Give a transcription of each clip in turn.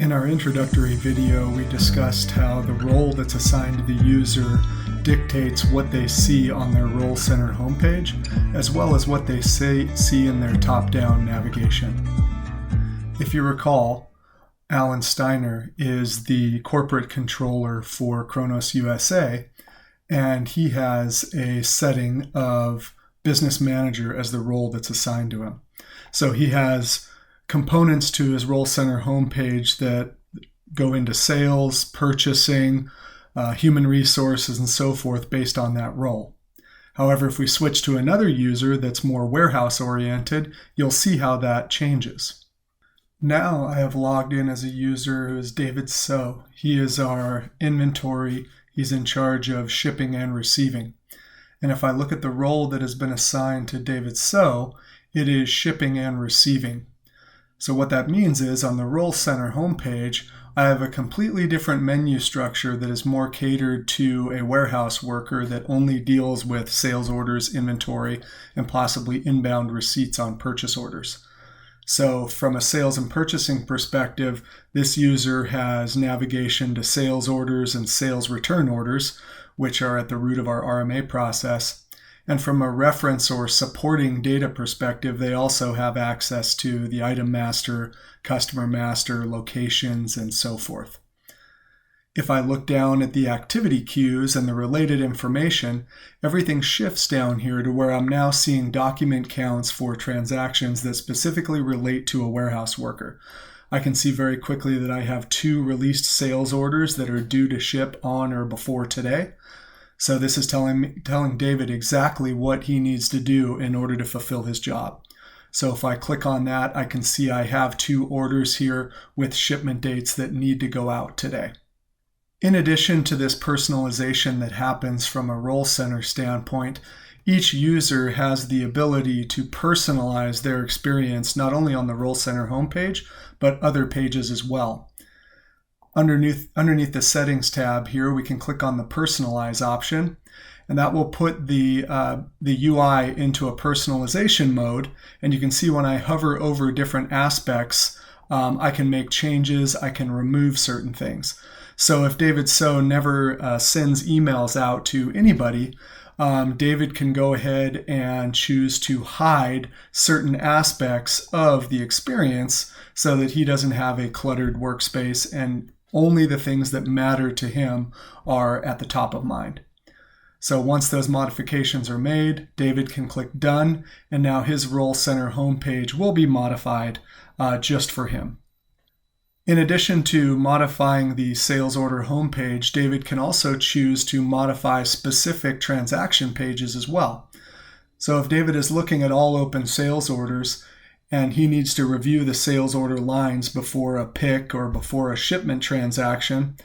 In our introductory video, we discussed how the role that's assigned to the user dictates what they see on their Role Center homepage, as well as what they see in their top-down navigation. If you recall, Alan Steiner is the corporate controller for Kronos USA, and he has a setting of business manager as the role that's assigned to him. So he has components to his Role Center homepage that go into sales, purchasing, human resources, and so forth based on that role. However, if we switch to another user that's more warehouse-oriented, you'll see how that changes. Now I have logged in as a user who is David So. He is our inventory. He's in charge of shipping and receiving. And if I look at the role that has been assigned to David So, it is shipping and receiving. So what that means is on the Role Center homepage, I have a completely different menu structure that is more catered to a warehouse worker that only deals with sales orders, inventory, and possibly inbound receipts on purchase orders. So from a sales and purchasing perspective, this user has navigation to sales orders and sales return orders, which are at the root of our RMA process. And from a reference or supporting data perspective, they also have access to the item master, customer master, locations, and so forth. If I look down at the activity queues and the related information, everything shifts down here to where I'm now seeing document counts for transactions that specifically relate to a warehouse worker. I can see very quickly that I have 2 released sales orders that are due to ship on or before today. So this is telling David exactly what he needs to do in order to fulfill his job. So if I click on that, I can see I have 2 orders here with shipment dates that need to go out today. In addition to this personalization that happens from a Role Center standpoint, each user has the ability to personalize their experience not only on the Role Center homepage, but other pages as well. Underneath the Settings tab here, we can click on the Personalize option, and that will put the UI into a personalization mode. And you can see when I hover over different aspects, I can make changes, I can remove certain things. So if David So never sends emails out to anybody, David can go ahead and choose to hide certain aspects of the experience so that he doesn't have a cluttered workspace and only the things that matter to him are at the top of mind. So once those modifications are made, David can click Done, and now his Role Center homepage will be modified just for him. In addition to modifying the sales order homepage, David can also choose to modify specific transaction pages as well. So if David is looking at all open sales orders, and he needs to review the sales order lines before a pick or before a shipment transaction,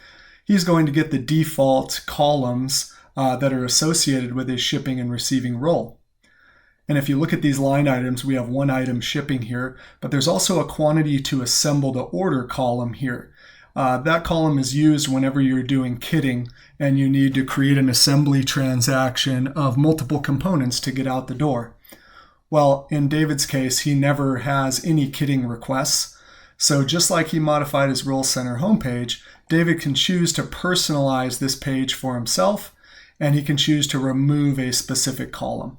he's going to get the default columns that are associated with his shipping and receiving role. And if you look at these line items, we have 1 item shipping here, but there's also a quantity to assemble to order column here. That column is used whenever you're doing kitting and you need to create an assembly transaction of multiple components to get out the door. Well, in David's case, he never has any kitting requests. So just like he modified his Role Center homepage, David can choose to personalize this page for himself, and he can choose to remove a specific column.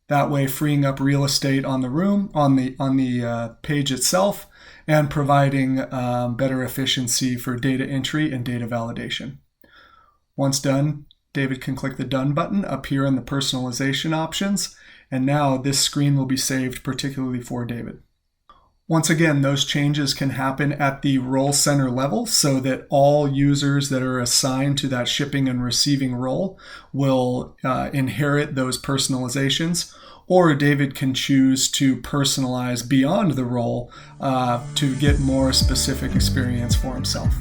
That way, freeing up real estate on the page itself, and providing better efficiency for data entry and data validation. Once done, David can click the Done button up here in the personalization options, and now this screen will be saved particularly for David. Once again, those changes can happen at the Role Center level so that all users that are assigned to that shipping and receiving role will inherit those personalizations, or David can choose to personalize beyond the role to get more specific experience for himself.